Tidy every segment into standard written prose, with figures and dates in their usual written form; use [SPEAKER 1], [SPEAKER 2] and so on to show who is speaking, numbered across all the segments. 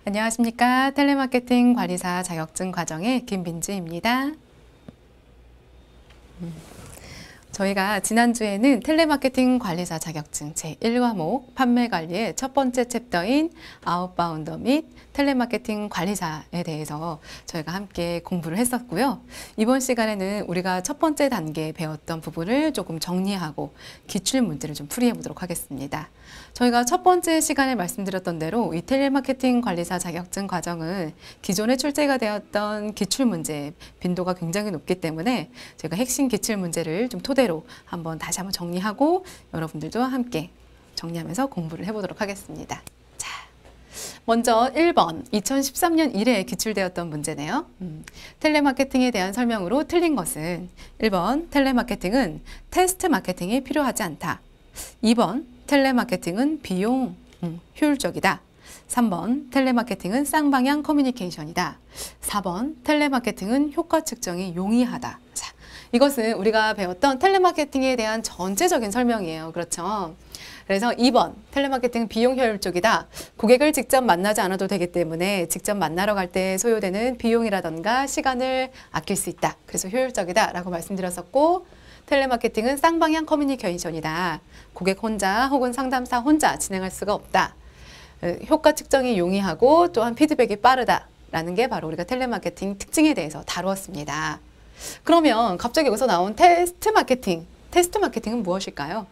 [SPEAKER 1] 안녕하십니까. 텔레마케팅 관리사 자격증 과정의 김민주입니다. 저희가 지난주에는 텔레마케팅 관리사 자격증 제1과목 판매 관리의 첫 번째 챕터인 아웃바운더 및 텔레마케팅 관리사에 대해서 저희가 함께 공부를 했었고요. 이번 시간에는 우리가 첫 번째 단계에 배웠던 부분을 조금 정리하고 기출 문제를 좀 풀이해 보도록 하겠습니다. 저희가 첫 번째 시간에 말씀드렸던 대로 이 텔레마케팅 관리사 자격증 과정은 기존에 출제가 되었던 기출문제 빈도가 굉장히 높기 때문에 제가 핵심 기출문제를 좀 토대로 다시 한번 정리하고 여러분들도 함께 정리하면서 공부를 해보도록 하겠습니다. 자, 먼저 1번 2013년 1회에 기출되었던 문제네요. 텔레마케팅에 대한 설명으로 틀린 것은 1번 텔레마케팅은 테스트 마케팅이 필요하지 않다. 2번 텔레마케팅은 비용 효율적이다. 3번 텔레마케팅은 쌍방향 커뮤니케이션이다. 4번 텔레마케팅은 효과 측정이 용이하다. 자, 이것은 우리가 배웠던 텔레마케팅에 대한 전체적인 설명이에요. 그렇죠? 그래서 2번 텔레마케팅 비용 효율적이다. 고객을 직접 만나지 않아도 되기 때문에 직접 만나러 갈 때 소요되는 비용이라던가 시간을 아낄 수 있다. 그래서 효율적이다 라고 말씀드렸었고, 텔레마케팅은 쌍방향 커뮤니케이션이다. 고객 혼자 혹은 상담사 혼자 진행할 수가 없다. 효과 측정이 용이하고 또한 피드백이 빠르다라는 게 바로 우리가 텔레마케팅 특징에 대해서 다루었습니다. 그러면 갑자기 여기서 나온 테스트 마케팅. 테스트 마케팅은 무엇일까요?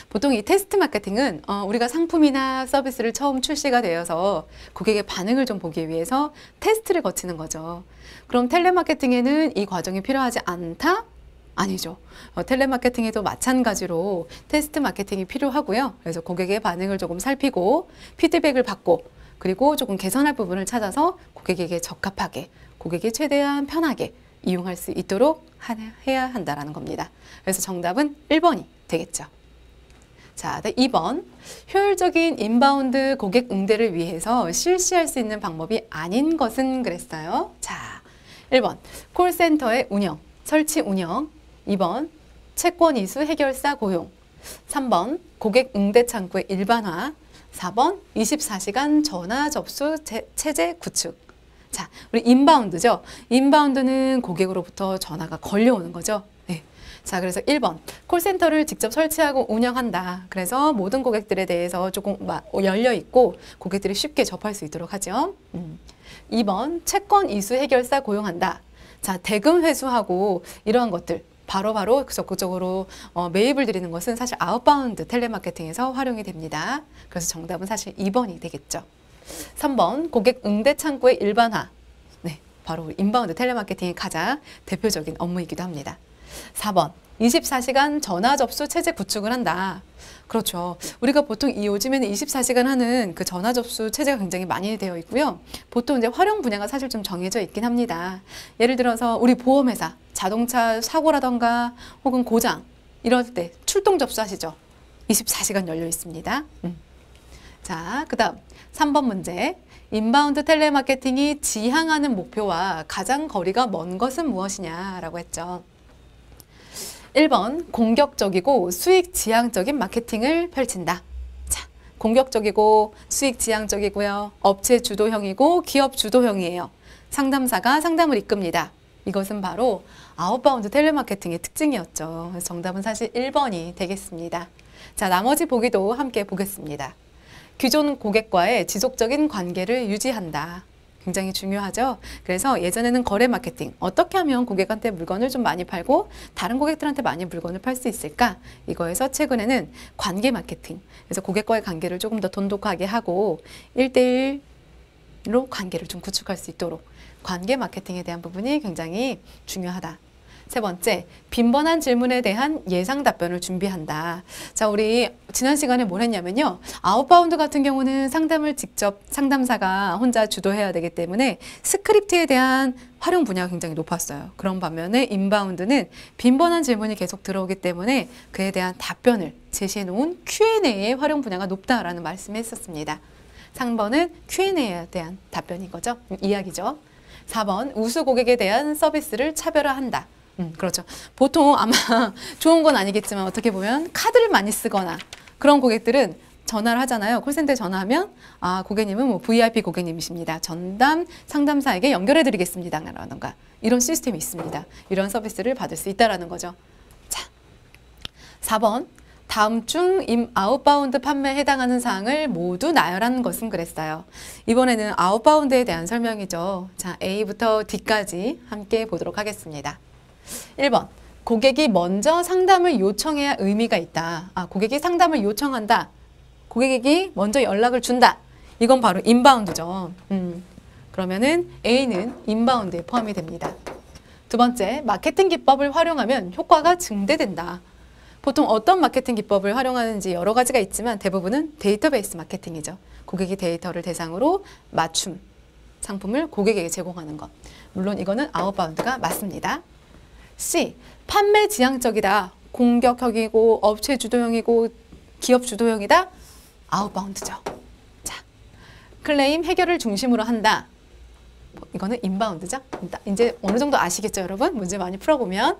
[SPEAKER 1] 보통 이 테스트 마케팅은 우리가 상품이나 서비스를 처음 출시가 되어서 고객의 반응을 좀 보기 위해서 테스트를 거치는 거죠. 그럼 텔레마케팅에는 이 과정이 필요하지 않다? 아니죠. 텔레마케팅에도 마찬가지로 테스트 마케팅이 필요하고요. 그래서 고객의 반응을 조금 살피고 피드백을 받고 그리고 조금 개선할 부분을 찾아서 고객에게 적합하게, 고객이 최대한 편하게 이용할 수 있도록 해야 한다는 겁니다. 그래서 정답은 1번이 되겠죠. 자, 2번. 효율적인 인바운드 고객 응대를 위해서 실시할 수 있는 방법이 아닌 것은 그랬어요. 자, 1번. 콜센터의 운영, 설치 운영. 2번. 채권 이수 해결사 고용. 3번. 고객 응대 창구의 일반화. 4번. 24시간 전화 접수 체제 구축. 자, 우리 인바운드죠. 인바운드는 고객으로부터 전화가 걸려오는 거죠. 네. 자, 그래서 1번. 콜센터를 직접 설치하고 운영한다. 그래서 모든 고객들에 대해서 조금 열려 있고 고객들이 쉽게 접할 수 있도록 하죠. 2번. 채권 이수 해결사 고용한다. 자, 대금 회수하고 이러한 것들 바로바로 적극적으로 매입을 드리는 것은 사실 아웃바운드 텔레마케팅에서 활용이 됩니다. 그래서 정답은 사실 2번이 되겠죠. 3번 고객 응대 창구의 일반화. 네, 바로 인바운드 텔레마케팅의 가장 대표적인 업무이기도 합니다. 4번 24시간 전화 접수 체제 구축을 한다. 그렇죠. 우리가 보통 요즘에는 24시간 하는 그 전화 접수 체제가 굉장히 많이 되어 있고요. 보통 이제 활용 분야가 사실 좀 정해져 있긴 합니다. 예를 들어서 우리 보험회사 자동차 사고라던가 혹은 고장 이럴 때 출동 접수하시죠. 24시간 열려 있습니다. 자, 그 다음 3번 문제. 인바운드 텔레마케팅이 지향하는 목표와 가장 거리가 먼 것은 무엇이냐라고 했죠. 1번 공격적이고 수익 지향적인 마케팅을 펼친다. 자, 공격적이고 수익 지향적이고요. 업체 주도형이고 기업 주도형이에요. 상담사가 상담을 이끕니다. 이것은 바로 아웃바운드 텔레마케팅의 특징이었죠. 그래서 정답은 사실 1번이 되겠습니다. 자, 나머지 보기도 함께 보겠습니다. 기존 고객과의 지속적인 관계를 유지한다. 굉장히 중요하죠. 그래서 예전에는 거래 마케팅, 어떻게 하면 고객한테 물건을 좀 많이 팔고 다른 고객들한테 많이 물건을 팔 수 있을까? 이거에서 최근에는 관계 마케팅, 그래서 고객과의 관계를 조금 더 돈독하게 하고 1대1로 관계를 좀 구축할 수 있도록 관계 마케팅에 대한 부분이 굉장히 중요하다. 세 번째, 빈번한 질문에 대한 예상 답변을 준비한다. 자, 우리 지난 시간에 뭘 했냐면요. 아웃바운드 같은 경우는 상담을 직접 상담사가 혼자 주도해야 되기 때문에 스크립트에 대한 활용 분야가 굉장히 높았어요. 그런 반면에 인바운드는 빈번한 질문이 계속 들어오기 때문에 그에 대한 답변을 제시해 놓은 Q&A의 활용 분야가 높다라는 말씀을 했었습니다. 3번은 Q&A에 대한 답변인 거죠. 이야기죠. 4번, 우수 고객에 대한 서비스를 차별화한다. 그렇죠. 보통 아마 좋은 건 아니겠지만 어떻게 보면 카드를 많이 쓰거나 그런 고객들은 전화를 하잖아요. 콜센터에 전화하면 고객님은 뭐 VIP 고객님이십니다. 전담 상담사에게 연결해 드리겠습니다. 라던가 이런 시스템이 있습니다. 이런 서비스를 받을 수 있다는 거죠. 자, 4번. 다음 중 아웃바운드 판매에 해당하는 사항을 모두 나열하는 것은 그랬어요. 이번에는 아웃바운드에 대한 설명이죠. 자, A부터 D까지 함께 보도록 하겠습니다. 1번. 고객이 먼저 상담을 요청해야 의미가 있다. 고객이 상담을 요청한다. 고객이 먼저 연락을 준다. 이건 바로 인바운드죠. 그러면은 A는 인바운드에 포함이 됩니다. 두 번째, 마케팅 기법을 활용하면 효과가 증대된다. 보통 어떤 마케팅 기법을 활용하는지 여러 가지가 있지만 대부분은 데이터베이스 마케팅이죠. 고객이 데이터를 대상으로 맞춤 상품을 고객에게 제공하는 것. 물론 이거는 아웃바운드가 맞습니다. C. 판매 지향적이다. 공격형이고 업체 주도형이고 기업 주도형이다. 아웃바운드죠. 자, 클레임 해결을 중심으로 한다. 이거는 인바운드죠. 이제 어느 정도 아시겠죠, 여러분? 문제 많이 풀어보면.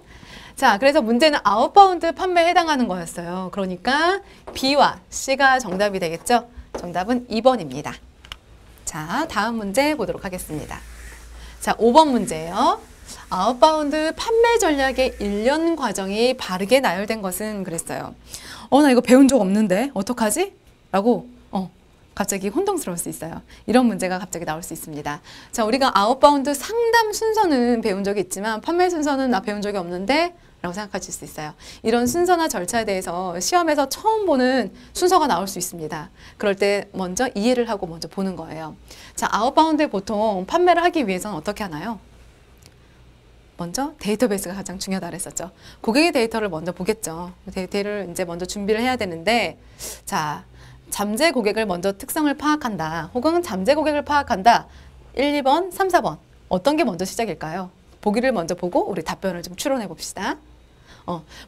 [SPEAKER 1] 자, 그래서 문제는 아웃바운드 판매에 해당하는 거였어요. 그러니까 B와 C가 정답이 되겠죠? 정답은 2번입니다. 자, 다음 문제 보도록 하겠습니다. 자, 5번 문제예요. 아웃바운드 판매 전략의 1년 과정이 바르게 나열된 것은 그랬어요. 나 이거 배운 적 없는데 어떡하지? 라고 갑자기 혼동스러울 수 있어요. 이런 문제가 갑자기 나올 수 있습니다. 자, 우리가 아웃바운드 상담 순서는 배운 적이 있지만 판매 순서는 나 배운 적이 없는데 라고 생각하실 수 있어요. 이런 순서나 절차에 대해서 시험에서 처음 보는 순서가 나올 수 있습니다. 그럴 때 먼저 이해를 하고 먼저 보는 거예요. 자, 아웃바운드에 보통 판매를 하기 위해서는 어떻게 하나요? 먼저 데이터베이스가 가장 중요하다 그랬었죠. 고객의 데이터를 먼저 보겠죠. 데이터를 이제 먼저 준비를 해야 되는데, 자, 잠재 고객을 먼저 특성을 파악한다. 혹은 잠재 고객을 파악한다. 1, 2번, 3, 4번. 어떤 게 먼저 시작일까요? 보기를 먼저 보고 우리 답변을 좀 추론해 봅시다.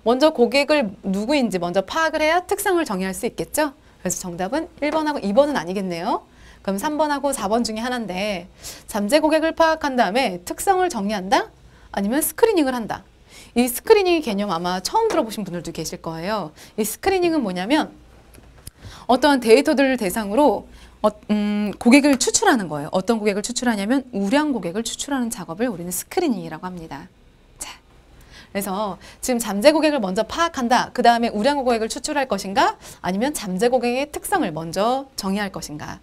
[SPEAKER 1] 먼저 고객을 누구인지 먼저 파악을 해야 특성을 정의할 수 있겠죠? 그래서 정답은 1번하고 2번은 아니겠네요. 그럼 3번하고 4번 중에 하나인데 잠재 고객을 파악한 다음에 특성을 정의한다? 아니면 스크리닝을 한다. 이 스크리닝 개념 아마 처음 들어보신 분들도 계실 거예요. 이 스크리닝은 뭐냐면 어떠한 데이터들을 대상으로 고객을 추출하는 거예요. 어떤 고객을 추출하냐면 우량 고객을 추출하는 작업을 우리는 스크리닝이라고 합니다. 자, 그래서 지금 잠재 고객을 먼저 파악한다. 그 다음에 우량 고객을 추출할 것인가? 아니면 잠재 고객의 특성을 먼저 정의할 것인가?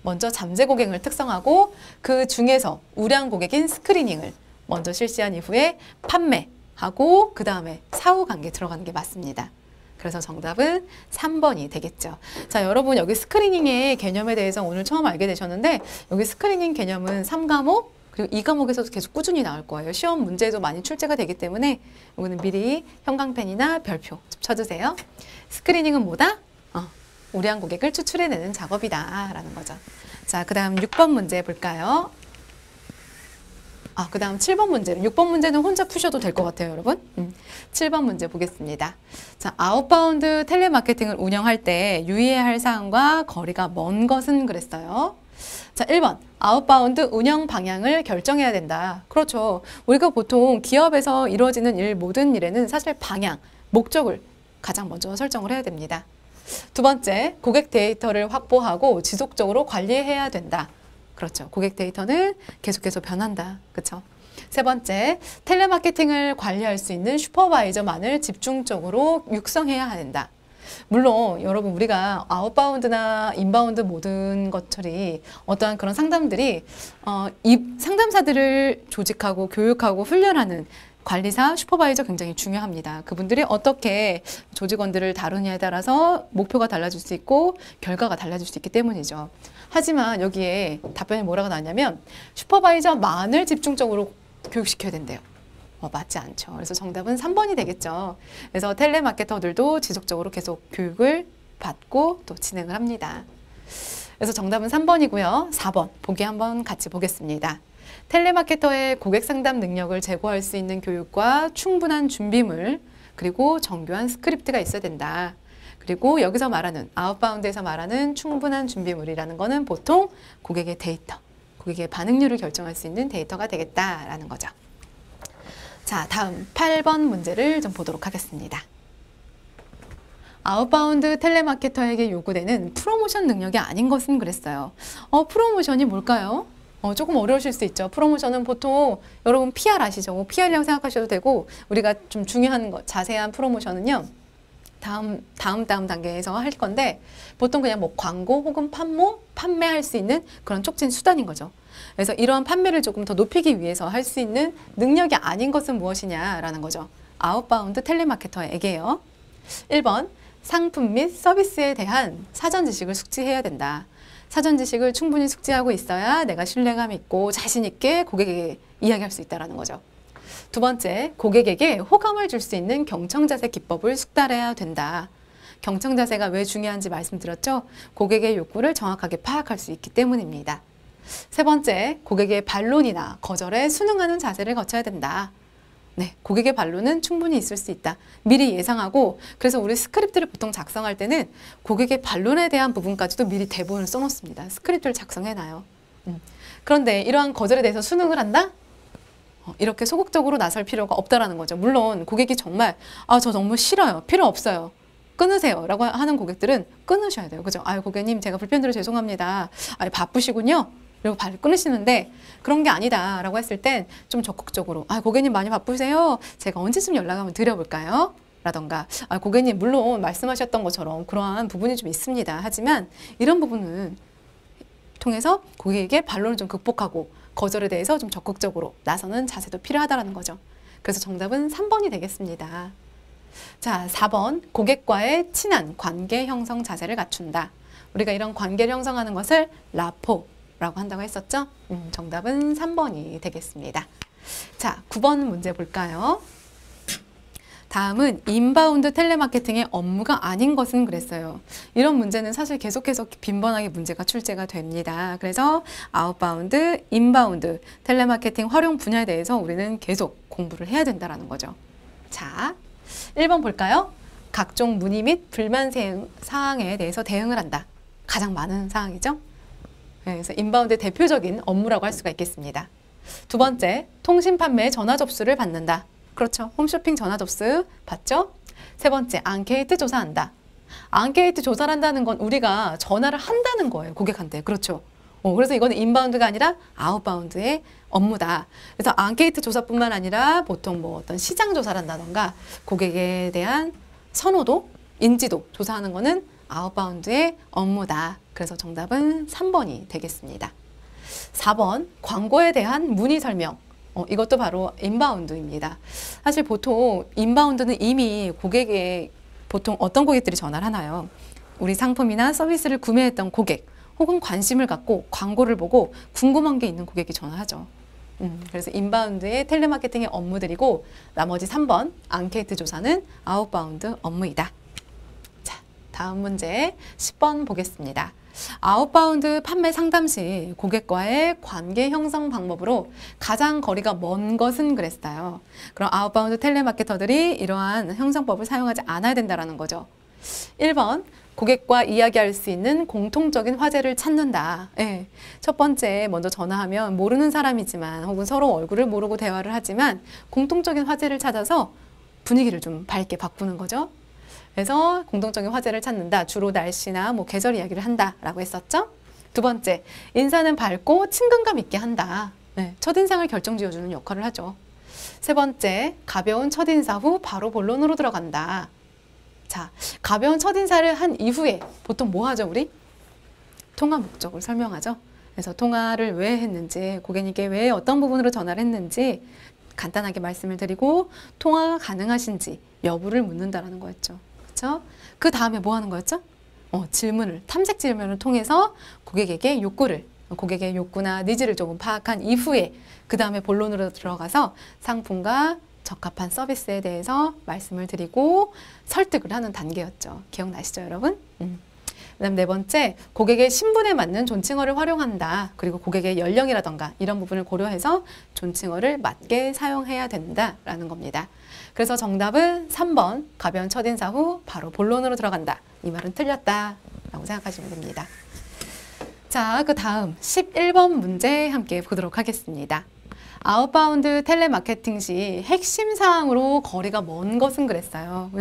[SPEAKER 1] 먼저 잠재 고객을 특성하고 그 중에서 우량 고객인 스크리닝을 먼저 실시한 이후에 판매하고 그 다음에 사후 관계 들어가는 게 맞습니다. 그래서 정답은 3번이 되겠죠. 자, 여러분 여기 스크리닝의 개념에 대해서 오늘 처음 알게 되셨는데 여기 스크리닝 개념은 3과목 그리고 2과목에서도 계속 꾸준히 나올 거예요. 시험 문제에도 많이 출제가 되기 때문에 이거는 미리 형광펜이나 별표 좀 쳐주세요. 스크리닝은 뭐다? 우량 고객을 추출해내는 작업이다 라는 거죠. 자, 그 다음 6번 문제 볼까요? 그 다음 7번 문제. 6번 문제는 혼자 푸셔도 될 것 같아요, 여러분. 7번 문제 보겠습니다. 자, 아웃바운드 텔레마케팅을 운영할 때 유의해야 할 사항과 거리가 먼 것은 그랬어요. 자, 1번. 아웃바운드 운영 방향을 결정해야 된다. 그렇죠. 우리가 보통 기업에서 이루어지는 모든 일에는 사실 방향, 목적을 가장 먼저 설정을 해야 됩니다. 두 번째, 고객 데이터를 확보하고 지속적으로 관리해야 된다. 그렇죠. 고객 데이터는 계속해서 변한다. 그렇죠. 세 번째, 텔레마케팅을 관리할 수 있는 슈퍼바이저만을 집중적으로 육성해야 한다. 물론 여러분 우리가 아웃바운드나 인바운드 모든 것들이 어떠한 그런 상담들이 이 상담사들을 조직하고 교육하고 훈련하는 관리사, 슈퍼바이저 굉장히 중요합니다. 그분들이 어떻게 조직원들을 다루냐에 따라서 목표가 달라질 수 있고 결과가 달라질 수 있기 때문이죠. 하지만 여기에 답변이 뭐라고 나왔냐면 슈퍼바이저만을 집중적으로 교육시켜야 된대요. 맞지 않죠. 그래서 정답은 3번이 되겠죠. 그래서 텔레마케터들도 지속적으로 계속 교육을 받고 또 진행을 합니다. 그래서 정답은 3번이고요. 4번 보기 한번 같이 보겠습니다. 텔레마케터의 고객 상담 능력을 제고할 수 있는 교육과 충분한 준비물 그리고 정교한 스크립트가 있어야 된다. 그리고 여기서 말하는 아웃바운드에서 말하는 충분한 준비물이라는 거는 보통 고객의 데이터, 고객의 반응률을 결정할 수 있는 데이터가 되겠다라는 거죠. 자, 다음 8번 문제를 좀 보도록 하겠습니다. 아웃바운드 텔레마케터에게 요구되는 프로모션 능력이 아닌 것은 그랬어요. 프로모션이 뭘까요? 조금 어려우실 수 있죠. 프로모션은 보통 여러분 PR 아시죠? PR이라고 생각하셔도 되고 우리가 좀 중요한 것, 자세한 프로모션은요. 다음 단계에서 할 건데 보통 그냥 뭐 광고 혹은 판매할 수 있는 그런 촉진 수단인 거죠. 그래서 이러한 판매를 조금 더 높이기 위해서 할 수 있는 능력이 아닌 것은 무엇이냐라는 거죠. 아웃바운드 텔레마케터에게요. 1번, 상품 및 서비스에 대한 사전 지식을 숙지해야 된다. 사전 지식을 충분히 숙지하고 있어야 내가 신뢰감 있고 자신 있게 고객에게 이야기할 수 있다는 거죠. 두 번째, 고객에게 호감을 줄 수 있는 경청자세 기법을 숙달해야 된다. 경청자세가 왜 중요한지 말씀드렸죠? 고객의 욕구를 정확하게 파악할 수 있기 때문입니다. 세 번째, 고객의 반론이나 거절에 순응하는 자세를 거쳐야 된다. 네, 고객의 반론은 충분히 있을 수 있다. 미리 예상하고, 그래서 우리 스크립트를 보통 작성할 때는 고객의 반론에 대한 부분까지도 미리 대본을 써놓습니다. 스크립트를 작성해놔요. 그런데 이러한 거절에 대해서 순응을 한다? 이렇게 소극적으로 나설 필요가 없다라는 거죠. 물론 고객이 정말 저 너무 싫어요. 필요 없어요. 끊으세요. 라고 하는 고객들은 끊으셔야 돼요. 그죠? 고객님 제가 불편드려 죄송합니다. 바쁘시군요. 그리고 바로 끊으시는데 그런 게 아니다 라고 했을 땐 좀 적극적으로 고객님 많이 바쁘세요. 제가 언제쯤 연락 한번 드려볼까요? 라던가 고객님 물론 말씀하셨던 것처럼 그러한 부분이 좀 있습니다. 하지만 이런 부분은 통해서 고객에게 반론을 좀 극복하고 거절에 대해서 좀 적극적으로 나서는 자세도 필요하다는 거죠. 그래서 정답은 3번이 되겠습니다. 자, 4번, 고객과의 친한 관계 형성 자세를 갖춘다. 우리가 이런 관계를 형성하는 것을 라포라고 한다고 했었죠? 정답은 3번이 되겠습니다. 자, 9번 문제 볼까요? 다음은 인바운드 텔레마케팅의 업무가 아닌 것은 그랬어요. 이런 문제는 사실 계속해서 빈번하게 문제가 출제가 됩니다. 그래서 아웃바운드, 인바운드 텔레마케팅 활용 분야에 대해서 우리는 계속 공부를 해야 된다는 거죠. 자, 1번 볼까요? 각종 문의 및 불만 사항에 대해서 대응을 한다. 가장 많은 사항이죠. 그래서 인바운드의 대표적인 업무라고 할 수가 있겠습니다. 두 번째, 통신 판매 전화 접수를 받는다. 그렇죠. 홈쇼핑 전화 접수 받죠? 세 번째, 앙케이트 조사한다. 앙케이트 조사를 한다는 건 우리가 전화를 한다는 거예요. 고객한테. 그렇죠. 그래서 이거는 인바운드가 아니라 아웃바운드의 업무다. 그래서 앙케이트 조사뿐만 아니라 보통 뭐 어떤 시장 조사를 한다던가 고객에 대한 선호도, 인지도 조사하는 거는 아웃바운드의 업무다. 그래서 정답은 3번이 되겠습니다. 4번, 광고에 대한 문의 설명. 이것도 바로 인바운드입니다. 사실 보통 인바운드는 이미 고객에 보통 어떤 고객들이 전화를 하나요? 우리 상품이나 서비스를 구매했던 고객 혹은 관심을 갖고 광고를 보고 궁금한 게 있는 고객이 전화하죠. 그래서 인바운드의 텔레마케팅의 업무들이고 나머지 3번 앙케이트 조사는 아웃바운드 업무이다. 자, 다음 문제 10번 보겠습니다. 아웃바운드 판매 상담 시 고객과의 관계 형성 방법으로 가장 거리가 먼 것은 그랬어요. 그럼 아웃바운드 텔레마케터들이 이러한 형성법을 사용하지 않아야 된다는 거죠. 1번, 고객과 이야기할 수 있는 공통적인 화제를 찾는다. 네. 첫 번째, 먼저 전화하면 모르는 사람이지만 혹은 서로 얼굴을 모르고 대화를 하지만 공통적인 화제를 찾아서 분위기를 좀 밝게 바꾸는 거죠. 그래서 공통적인 화제를 찾는다. 주로 날씨나 뭐 계절 이야기를 한다라고 했었죠. 두 번째, 인사는 밝고 친근감 있게 한다. 네, 첫인상을 결정지어주는 역할을 하죠. 세 번째, 가벼운 첫인사 후 바로 본론으로 들어간다. 자, 가벼운 첫인사를 한 이후에 보통 뭐 하죠, 우리? 통화 목적을 설명하죠. 그래서 통화를 왜 했는지, 고객님께 왜 어떤 부분으로 전화를 했는지 간단하게 말씀을 드리고 통화가 가능하신지 여부를 묻는다라는 거였죠. 그렇죠? 그 다음에 뭐 하는 거였죠? 질문을, 탐색 질문을 통해서 고객의 욕구나 니즈를 조금 파악한 이후에 그 다음에 본론으로 들어가서 상품과 적합한 서비스에 대해서 말씀을 드리고 설득을 하는 단계였죠. 기억나시죠, 여러분? 그다음 네 번째, 고객의 신분에 맞는 존칭어를 활용한다. 그리고 고객의 연령이라던가 이런 부분을 고려해서 존칭어를 맞게 사용해야 된다라는 겁니다. 그래서 정답은 3번, 가벼운 첫인사 후 바로 본론으로 들어간다. 이 말은 틀렸다라고 생각하시면 됩니다. 자, 그 다음 11번 문제 함께 보도록 하겠습니다. 아웃바운드 텔레마케팅 시 핵심 사항으로 거리가 먼 것은 그랬어요.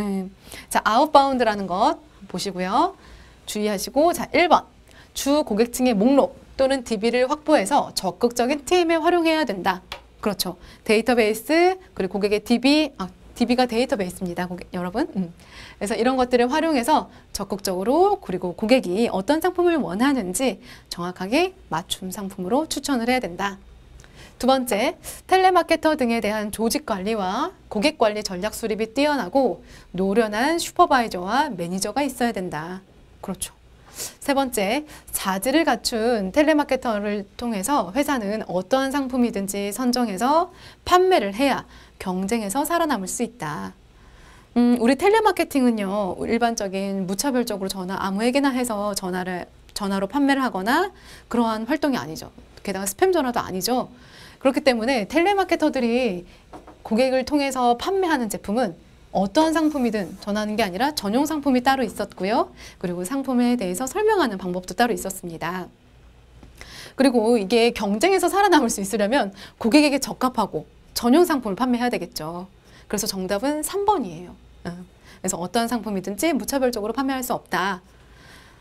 [SPEAKER 1] 자, 아웃바운드라는 것 보시고요. 주의하시고, 자, 1번. 주 고객층의 목록 또는 DB를 확보해서 적극적인 TM에 활용해야 된다. 그렇죠. 데이터베이스, 그리고 고객의 DB가 데이터베이스입니다. 여러분. 그래서 이런 것들을 활용해서 적극적으로, 그리고 고객이 어떤 상품을 원하는지 정확하게 맞춤 상품으로 추천을 해야 된다. 두 번째, 텔레마케터 등에 대한 조직 관리와 고객 관리 전략 수립이 뛰어나고 노련한 슈퍼바이저와 매니저가 있어야 된다. 그렇죠. 세 번째, 자질을 갖춘 텔레마케터를 통해서 회사는 어떠한 상품이든지 선정해서 판매를 해야 경쟁에서 살아남을 수 있다. 우리 텔레마케팅은요, 일반적인 무차별적으로 아무에게나 해서 전화로 판매를 하거나 그러한 활동이 아니죠. 게다가 스팸 전화도 아니죠. 그렇기 때문에 텔레마케터들이 고객을 통해서 판매하는 제품은 어떤 상품이든 전하는 게 아니라 전용 상품이 따로 있었고요. 그리고 상품에 대해서 설명하는 방법도 따로 있었습니다. 그리고 이게 경쟁에서 살아남을 수 있으려면 고객에게 적합하고 전용 상품을 판매해야 되겠죠. 그래서 정답은 3번이에요. 그래서 어떠한 상품이든지 무차별적으로 판매할 수 없다.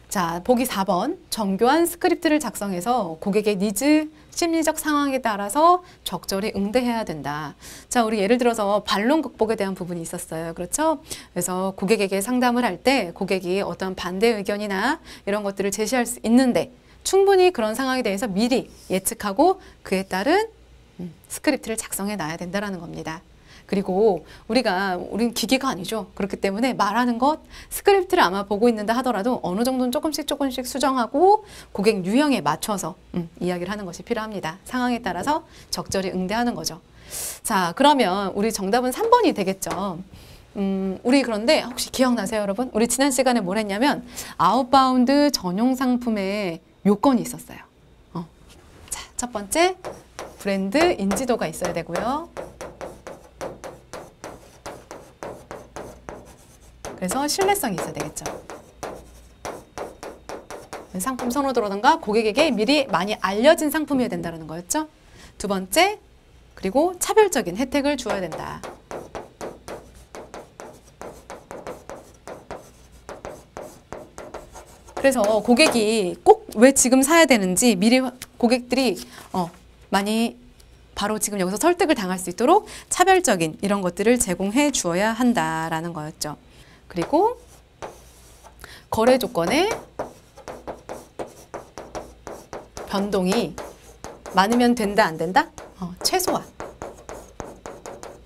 [SPEAKER 1] 자, 보기 4번. 정교한 스크립트를 작성해서 고객의 니즈, 심리적 상황에 따라서 적절히 응대해야 된다. 자, 우리 예를 들어서 반론 극복에 대한 부분이 있었어요. 그렇죠? 그래서 고객에게 상담을 할 때 고객이 어떤 반대 의견이나 이런 것들을 제시할 수 있는데 충분히 그런 상황에 대해서 미리 예측하고 그에 따른 스크립트를 작성해 놔야 된다는 겁니다. 그리고 우린 기계가 아니죠. 그렇기 때문에 말하는 것, 스크립트를 아마 보고 있는다 하더라도 어느 정도는 조금씩 수정하고 고객 유형에 맞춰서 이야기를 하는 것이 필요합니다. 상황에 따라서 적절히 응대하는 거죠. 자, 그러면 우리 정답은 3번이 되겠죠. 우리 그런데 혹시 기억나세요, 여러분? 우리 지난 시간에 뭘 했냐면 아웃바운드 전용 상품의 요건이 있었어요. 자, 첫 번째, 브랜드 인지도가 있어야 되고요. 그래서 신뢰성이 있어야 되겠죠. 상품 선호도라든가 고객에게 미리 많이 알려진 상품이어야 된다는 거였죠. 두 번째, 그리고 차별적인 혜택을 주어야 된다. 그래서 고객이 꼭 왜 지금 사야 되는지 미리 고객들이 많이 바로 지금 여기서 설득을 당할 수 있도록 차별적인 이런 것들을 제공해 주어야 한다라는 거였죠. 그리고 거래 조건에 변동이 많으면 된다, 안 된다? 최소한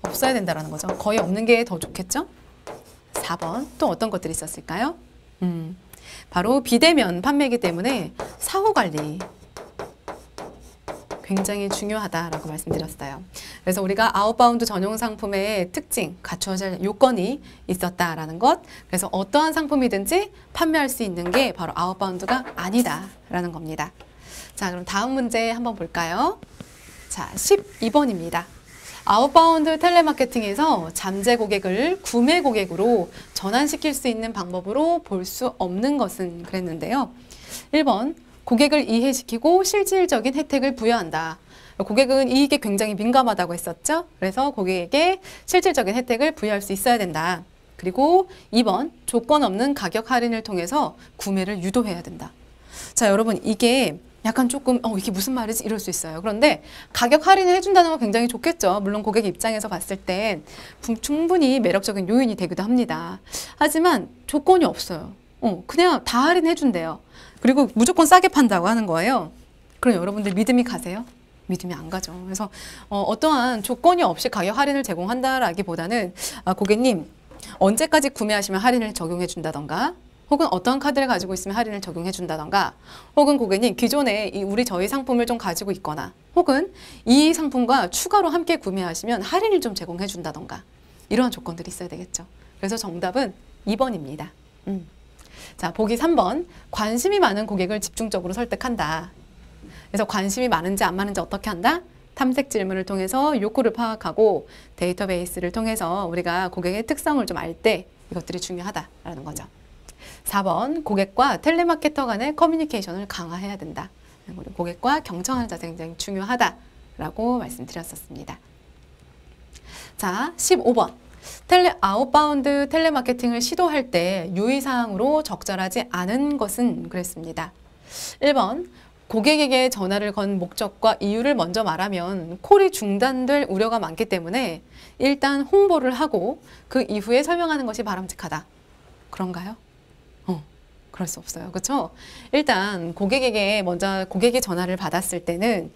[SPEAKER 1] 없어야 된다는 거죠. 거의 없는 게 더 좋겠죠? 4번 또 어떤 것들이 있었을까요? 바로 비대면 판매이기 때문에 사후관리 굉장히 중요하다라고 말씀드렸어요. 그래서 우리가 아웃바운드 전용 상품의 특징, 갖추어야 할 요건이 있었다라는 것. 그래서 어떠한 상품이든지 판매할 수 있는 게 바로 아웃바운드가 아니다라는 겁니다. 자, 그럼 다음 문제 한번 볼까요? 자, 12번입니다. 아웃바운드 텔레마케팅에서 잠재 고객을 구매 고객으로 전환시킬 수 있는 방법으로 볼 수 없는 것은 그랬는데요. 1번, 고객을 이해시키고 실질적인 혜택을 부여한다. 고객은 이익에 굉장히 민감하다고 했었죠. 그래서 고객에게 실질적인 혜택을 부여할 수 있어야 된다. 그리고 2번, 조건 없는 가격 할인을 통해서 구매를 유도해야 된다. 자, 여러분 이게 약간 조금 이게 무슨 말이지? 이럴 수 있어요. 그런데 가격 할인을 해준다는 건 굉장히 좋겠죠. 물론 고객 입장에서 봤을 땐 충분히 매력적인 요인이 되기도 합니다. 하지만 조건이 없어요. 그냥 다 할인해준대요. 그리고 무조건 싸게 판다고 하는 거예요. 그럼 여러분들 믿음이 가세요? 믿음이 안 가죠. 그래서 어떠한 조건이 없이 가격 할인을 제공한다라기보다는 고객님 언제까지 구매하시면 할인을 적용해 준다던가 혹은 어떠한 카드를 가지고 있으면 할인을 적용해 준다던가 혹은 고객님 기존에 저희 상품을 좀 가지고 있거나 혹은 이 상품과 추가로 함께 구매하시면 할인을 좀 제공해 준다던가 이러한 조건들이 있어야 되겠죠. 그래서 정답은 2번입니다. 자, 보기 3번. 관심이 많은 고객을 집중적으로 설득한다. 그래서 관심이 많은지 안 많은지 어떻게 한다? 탐색 질문을 통해서 욕구를 파악하고 데이터베이스를 통해서 우리가 고객의 특성을 좀 알 때 이것들이 중요하다라는 거죠. 4번. 고객과 텔레마케터 간의 커뮤니케이션을 강화해야 된다. 우리 고객과 경청하는 자세 굉장히 중요하다라는 라고 말씀드렸었습니다. 자, 15번. 아웃바운드 텔레마케팅을 시도할 때 유의사항으로 적절하지 않은 것은 그랬습니다. 1번. 고객에게 전화를 건 목적과 이유를 먼저 말하면 콜이 중단될 우려가 많기 때문에 일단 홍보를 하고 그 이후에 설명하는 것이 바람직하다. 그런가요? 그럴 수 없어요. 그렇죠? 일단 고객이 전화를 받았을 때는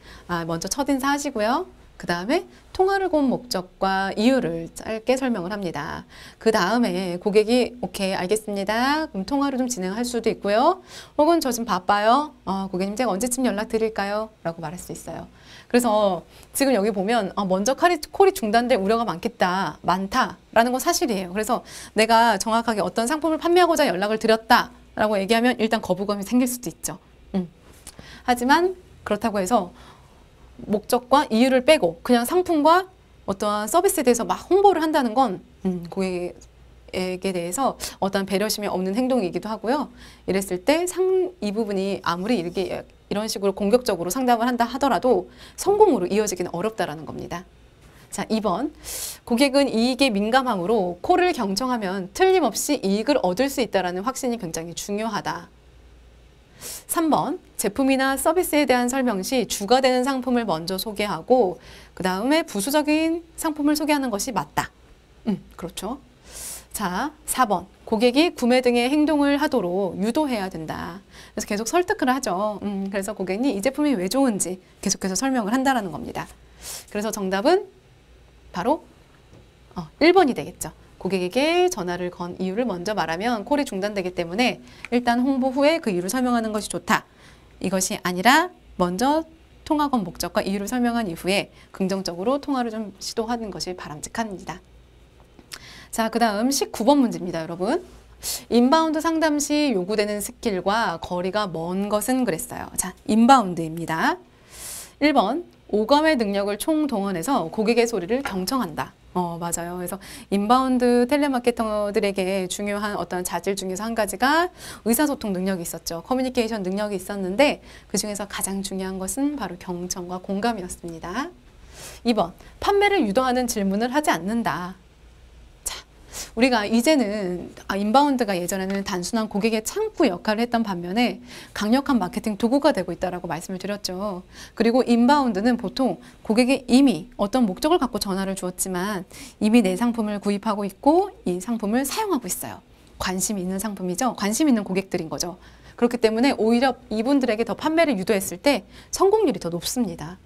[SPEAKER 1] 먼저 첫인사 하시고요. 그 다음에 통화를 건 목적과 이유를 짧게 설명을 합니다. 그 다음에 고객이 오케이 알겠습니다. 그럼 통화를 좀 진행할 수도 있고요. 혹은 저 좀 바빠요. 고객님 제가 언제쯤 연락드릴까요? 라고 말할 수 있어요. 그래서 지금 여기 보면 먼저 콜이 중단될 우려가 많다라는 건 사실이에요. 그래서 내가 정확하게 어떤 상품을 판매하고자 연락을 드렸다 라고 얘기하면 일단 거부감이 생길 수도 있죠. 하지만 그렇다고 해서 목적과 이유를 빼고 그냥 상품과 어떠한 서비스에 대해서 막 홍보를 한다는 건 고객에게 대해서 어떤 배려심이 없는 행동이기도 하고요. 이랬을 때 이 부분이 아무리 이런 식으로 공격적으로 상담을 한다 하더라도 성공으로 이어지기는 어렵다라는 겁니다. 자, 2번. 고객은 이익에 민감함으로 콜을 경청하면 틀림없이 이익을 얻을 수 있다는 확신이 굉장히 중요하다. 3번. 제품이나 서비스에 대한 설명 시 주가 되는 상품을 먼저 소개하고 그 다음에 부수적인 상품을 소개하는 것이 맞다. 그렇죠. 자, 4번. 고객이 구매 등의 행동을 하도록 유도해야 된다. 그래서 계속 설득을 하죠. 그래서 고객이 이 제품이 왜 좋은지 계속해서 설명을 한다는 겁니다. 그래서 정답은 바로 1번이 되겠죠. 고객에게 전화를 건 이유를 먼저 말하면 콜이 중단되기 때문에 일단 홍보 후에 그 이유를 설명하는 것이 좋다. 이것이 아니라 먼저 통화 건 목적과 이유를 설명한 이후에 긍정적으로 통화를 좀 시도하는 것이 바람직합니다. 자, 그 다음 19번 문제입니다, 여러분. 인바운드 상담 시 요구되는 스킬과 거리가 먼 것은 그랬어요. 자, 인바운드입니다. 1번. 오감의 능력을 총동원해서 고객의 소리를 경청한다. 맞아요. 그래서 인바운드 텔레마케터들에게 중요한 어떤 자질 중에서 한 가지가 의사소통 능력이 있었죠. 커뮤니케이션 능력이 있었는데 그 중에서 가장 중요한 것은 바로 경청과 공감이었습니다. 2번, 판매를 유도하는 질문을 하지 않는다. 우리가 이제는 인바운드가 예전에는 단순한 고객의 창구 역할을 했던 반면에 강력한 마케팅 도구가 되고 있다고 말씀을 드렸죠. 그리고 인바운드는 보통 고객이 이미 어떤 목적을 갖고 전화를 주었지만 이미 내 상품을 구입하고 있고 이 상품을 사용하고 있어요. 관심이 있는 상품이죠. 관심 있는 고객들인 거죠. 그렇기 때문에 오히려 이분들에게 더 판매를 유도했을 때 성공률이 더 높습니다.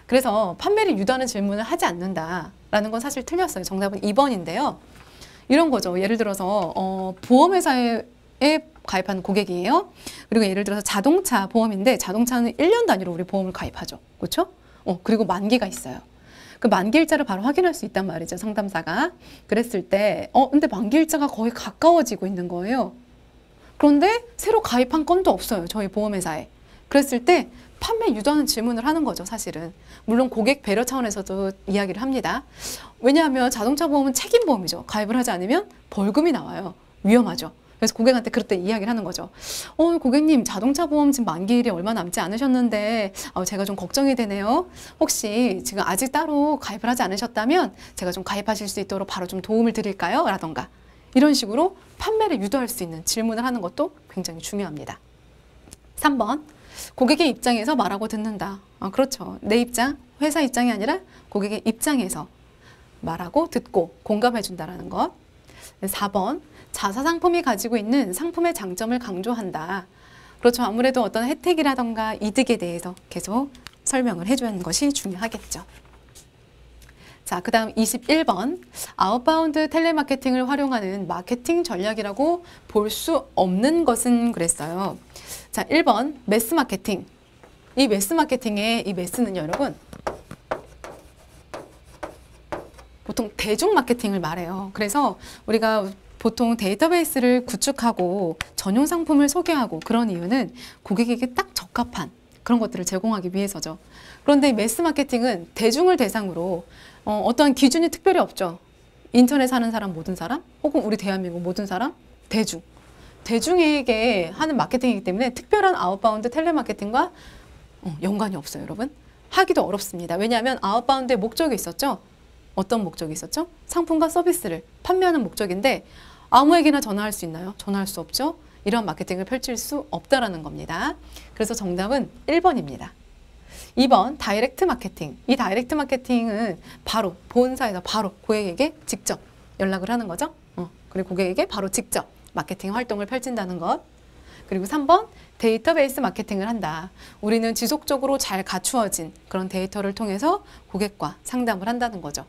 [SPEAKER 1] 그래서 판매를 유도하는 질문을 하지 않는다라는 건 사실 틀렸어요. 정답은 2번인데요. 이런 거죠. 예를 들어서 보험회사에 가입한 고객이에요. 그리고 예를 들어서 자동차 보험인데 자동차는 1년 단위로 우리 보험을 가입하죠. 그렇죠? 그리고 만기가 있어요. 그 만기일자를 바로 확인할 수 있단 말이죠. 상담사가. 그랬을 때 근데 만기일자가 거의 가까워지고 있는 거예요. 그런데 새로 가입한 건도 없어요. 저희 보험회사에. 그랬을 때 판매 유도하는 질문을 하는 거죠, 사실은. 물론 고객 배려 차원에서도 이야기를 합니다. 왜냐하면 자동차 보험은 책임보험이죠. 가입을 하지 않으면 벌금이 나와요. 위험하죠. 그래서 고객한테 그럴 때 이야기를 하는 거죠. 고객님, 자동차 보험 지금 만기일이 얼마 남지 않으셨는데 제가 좀 걱정이 되네요. 혹시 지금 아직 따로 가입을 하지 않으셨다면 제가 좀 가입하실 수 있도록 바로 좀 도움을 드릴까요? 라던가 이런 식으로 판매를 유도할 수 있는 질문을 하는 것도 굉장히 중요합니다. 3번. 고객의 입장에서 말하고 듣는다. 그렇죠. 내 입장, 회사 입장이 아니라 고객의 입장에서 말하고 듣고 공감해 준다는 것. 4번. 자사 상품이 가지고 있는 상품의 장점을 강조한다. 그렇죠. 아무래도 어떤 혜택이라던가 이득에 대해서 계속 설명을 해주는 것이 중요하겠죠. 자, 그 다음 21번. 아웃바운드 텔레마케팅을 활용하는 마케팅 전략이라고 볼 수 없는 것은 그랬어요. 자, 1번 매스 마케팅. 이 매스 마케팅의 이 매스는요, 여러분. 보통 대중 마케팅을 말해요. 그래서 우리가 보통 데이터베이스를 구축하고 전용 상품을 소개하고 그런 이유는 고객에게 딱 적합한 그런 것들을 제공하기 위해서죠. 그런데 매스 마케팅은 대중을 대상으로 어떤 기준이 특별히 없죠. 인터넷 사는 사람 모든 사람 혹은 우리 대한민국 모든 사람 대중에게 하는 마케팅이기 때문에 특별한 아웃바운드 텔레마케팅과 연관이 없어요, 여러분. 하기도 어렵습니다. 왜냐하면 아웃바운드의 목적이 있었죠. 어떤 목적이 있었죠? 상품과 서비스를 판매하는 목적인데 아무에게나 전화할 수 있나요? 전화할 수 없죠. 이런 마케팅을 펼칠 수 없다라는 겁니다. 그래서 정답은 1번입니다. 2번 다이렉트 마케팅. 이 다이렉트 마케팅은 바로 본사에서 바로 고객에게 직접 연락을 하는 거죠. 그리고 고객에게 바로 직접 마케팅 활동을 펼친다는 것. 그리고 3번 데이터베이스 마케팅을 한다. 우리는 지속적으로 잘 갖추어진 그런 데이터를 통해서 고객과 상담을 한다는 거죠.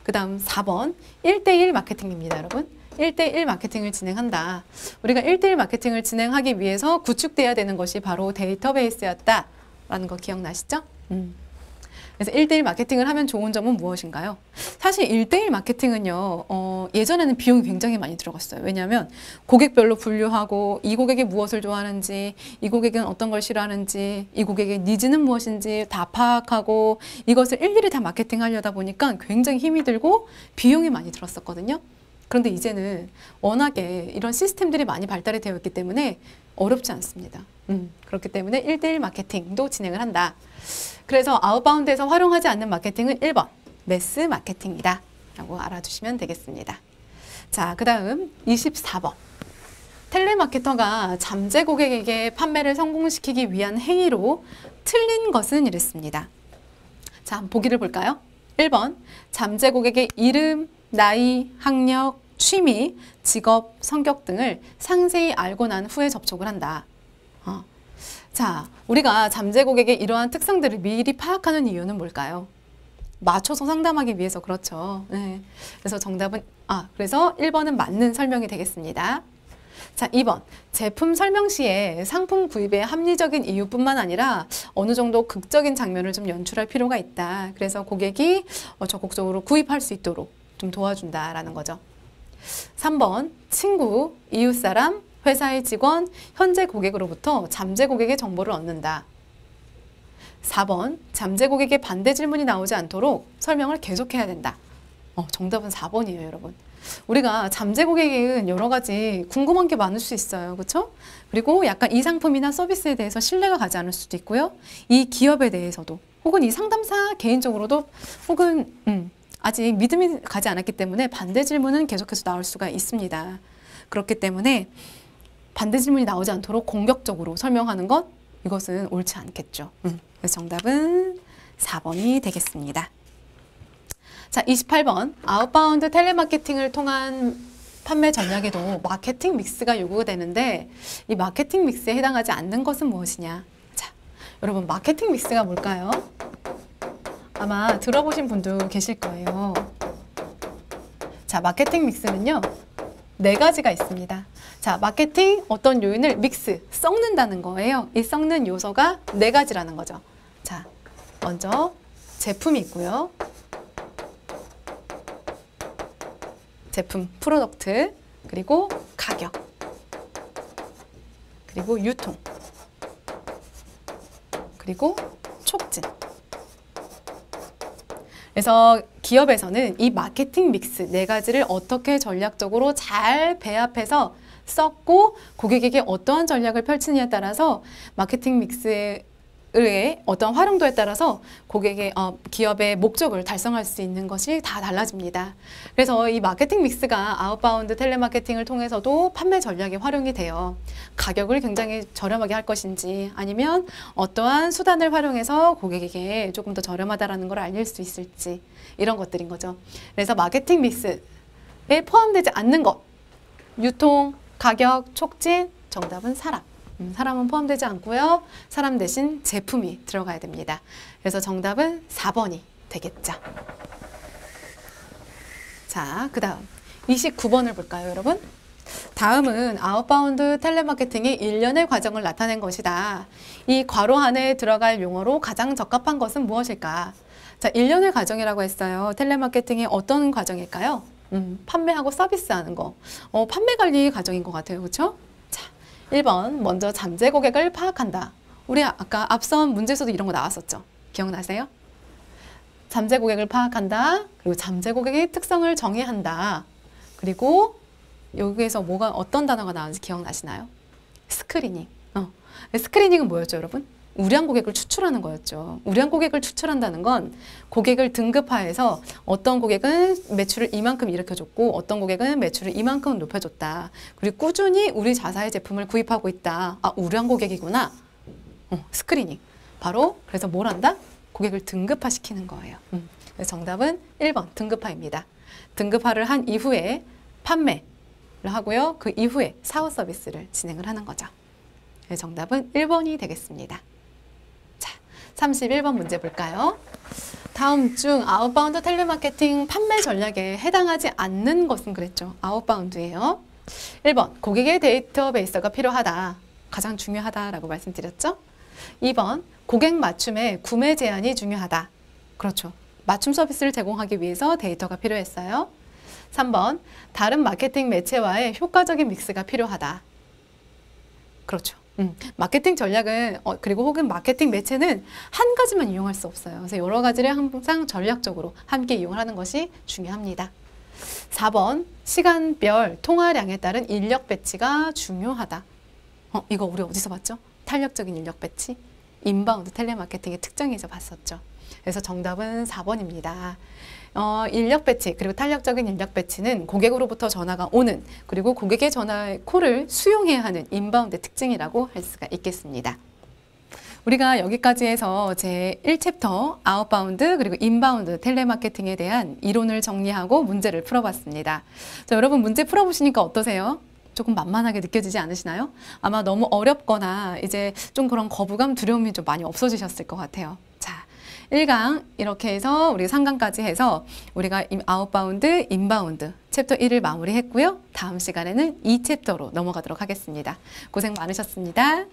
[SPEAKER 1] 그 다음 4번 1대1 마케팅입니다, 여러분. 1대1 마케팅을 진행한다. 우리가 1대1 마케팅을 진행하기 위해서 구축돼야 되는 것이 바로 데이터베이스였다라는 거 기억나시죠? 그래서 1대1 마케팅을 하면 좋은 점은 무엇인가요? 사실 1대1 마케팅은요, 예전에는 비용이 굉장히 많이 들어갔어요. 왜냐하면 고객별로 분류하고 이 고객이 무엇을 좋아하는지, 이 고객은 어떤 걸 싫어하는지, 이 고객의 니즈는 무엇인지 다 파악하고 이것을 일일이 다 마케팅하려다 보니까 굉장히 힘이 들고 비용이 많이 들었었거든요. 그런데 이제는 워낙에 이런 시스템들이 많이 발달이 되어 있기 때문에 어렵지 않습니다. 그렇기 때문에 1대1 마케팅도 진행을 한다. 그래서 아웃바운드에서 활용하지 않는 마케팅은 1번 매스 마케팅이다 라고 알아주시면 되겠습니다. 자, 그 다음 24번 텔레마케터가 잠재 고객에게 판매를 성공시키기 위한 행위로 틀린 것은 이랬습니다. 자, 보기를 볼까요? 1번 잠재 고객의 이름, 나이, 학력, 취미, 직업, 성격 등을 상세히 알고 난 후에 접촉을 한다. 자, 우리가 잠재 고객의 이러한 특성들을 미리 파악하는 이유는 뭘까요? 맞춰서 상담하기 위해서 그렇죠. 네. 그래서 정답은 그래서 1번은 맞는 설명이 되겠습니다. 자, 2번 제품 설명 시에 상품 구입의 합리적인 이유뿐만 아니라 어느 정도 극적인 장면을 좀 연출할 필요가 있다. 그래서 고객이 적극적으로 구입할 수 있도록 좀 도와준다라는 거죠. 3번 친구, 이웃사람, 회사의 직원, 현재 고객으로부터 잠재 고객의 정보를 얻는다. 4번 잠재 고객의 반대 질문이 나오지 않도록 설명을 계속해야 된다. 정답은 4번이에요, 여러분. 우리가 잠재 고객은 여러 가지 궁금한 게 많을 수 있어요. 그렇죠? 그리고 약간 이 상품이나 서비스에 대해서 신뢰가 가지 않을 수도 있고요. 이 기업에 대해서도 혹은 이 상담사 개인적으로도 혹은 아직 믿음이 가지 않았기 때문에 반대 질문은 계속해서 나올 수가 있습니다. 그렇기 때문에 반대 질문이 나오지 않도록 공격적으로 설명하는 것, 이것은 옳지 않겠죠. 그래서 정답은 4번이 되겠습니다. 자, 28번 아웃바운드 텔레마케팅을 통한 판매 전략에도 마케팅 믹스가 요구가 되는데 이 마케팅 믹스에 해당하지 않는 것은 무엇이냐? 자, 여러분 마케팅 믹스가 뭘까요? 아마 들어보신 분도 계실 거예요. 자, 마케팅 믹스는요 4가지가 있습니다. 자, 마케팅 어떤 요인을 믹스, 섞는다는 거예요. 이 섞는 요소가 4가지라는 거죠. 자, 먼저 제품이 있고요. 제품, 프로덕트, 그리고 가격, 그리고 유통, 그리고 촉진. 그래서 기업에서는 이 마케팅 믹스 4가지를 어떻게 전략적으로 잘 배합해서 섞고 고객에게 어떠한 전략을 펼치느냐에 따라서 마케팅 믹스의 어떤 활용도에 따라서 고객의 기업의 목적을 달성할 수 있는 것이 다 달라집니다. 그래서 이 마케팅 믹스가 아웃바운드 텔레마케팅을 통해서도 판매 전략에 활용이 돼요. 가격을 굉장히 저렴하게 할 것인지 아니면 어떠한 수단을 활용해서 고객에게 조금 더 저렴하다라는 걸 알릴 수 있을지 이런 것들인 거죠. 그래서 마케팅 믹스에 포함되지 않는 것, 유통, 가격, 촉진, 정답은 사람. 사람은 포함되지 않고요. 사람 대신 제품이 들어가야 됩니다. 그래서 정답은 4번이 되겠죠. 자, 그 다음 29번을 볼까요, 여러분? 다음은 아웃바운드 텔레마케팅이 일련의 과정을 나타낸 것이다. 이 괄호 안에 들어갈 용어로 가장 적합한 것은 무엇일까? 자, 일련의 과정이라고 했어요. 텔레마케팅이 어떤 과정일까요? 판매하고 서비스하는 거. 판매 관리 과정인 것 같아요. 그렇죠? 1번 먼저 잠재 고객을 파악한다. 우리 아까 앞선 문제에서도 이런 거 나왔었죠. 기억나세요? 잠재 고객을 파악한다. 그리고 잠재 고객의 특성을 정의한다. 그리고 여기에서 어떤 단어가 나왔는지 기억나시나요? 스크리닝. 스크리닝은 뭐였죠, 여러분? 우량 고객을 추출하는 거였죠. 우량 고객을 추출한다는 건 고객을 등급화해서 어떤 고객은 매출을 이만큼 일으켜줬고 어떤 고객은 매출을 이만큼 높여줬다. 그리고 꾸준히 우리 자사의 제품을 구입하고 있다. 아, 우량 고객이구나. 스크리닝. 바로 그래서 뭘 한다? 고객을 등급화시키는 거예요. 그래서 정답은 1번 등급화입니다. 등급화를 한 이후에 판매를 하고요. 그 이후에 사후 서비스를 진행을 하는 거죠. 그래서 정답은 1번이 되겠습니다. 자, 31번 문제 볼까요? 다음 중 아웃바운드 텔레마케팅 판매 전략에 해당하지 않는 것은 그랬죠. 아웃바운드예요. 1번 고객의 데이터베이스가 필요하다. 가장 중요하다라고 말씀드렸죠. 2번 고객 맞춤에 구매 제한이 중요하다. 그렇죠. 맞춤 서비스를 제공하기 위해서 데이터가 필요했어요. 3번 다른 마케팅 매체와의 효과적인 믹스가 필요하다. 그렇죠. 마케팅 전략은 그리고 혹은 마케팅 매체는 한 가지만 이용할 수 없어요. 그래서 여러 가지를 항상 전략적으로 함께 이용하는 것이 중요합니다. 4번 시간별 통화량에 따른 인력 배치가 중요하다. 이거 우리 어디서 봤죠? 탄력적인 인력 배치. 인바운드 텔레마케팅의 특징에서 봤었죠. 그래서 정답은 4번입니다. 인력 배치 그리고 탄력적인 인력 배치는 고객으로부터 전화가 오는 그리고 고객의 전화의 콜을 수용해야 하는 인바운드 특징이라고 할 수가 있겠습니다. 우리가 여기까지 해서 제 1챕터 아웃바운드 그리고 인바운드 텔레마케팅에 대한 이론을 정리하고 문제를 풀어봤습니다. 자, 여러분 문제 풀어보시니까 어떠세요? 조금 만만하게 느껴지지 않으시나요? 아마 너무 어렵거나 이제 좀 그런 거부감, 두려움이 좀 많이 없어지셨을 것 같아요. 자, 1강 이렇게 해서 우리 3강까지 해서 우리가 아웃바운드, 인바운드 챕터 1을 마무리했고요. 다음 시간에는 2챕터로 넘어가도록 하겠습니다. 고생 많으셨습니다.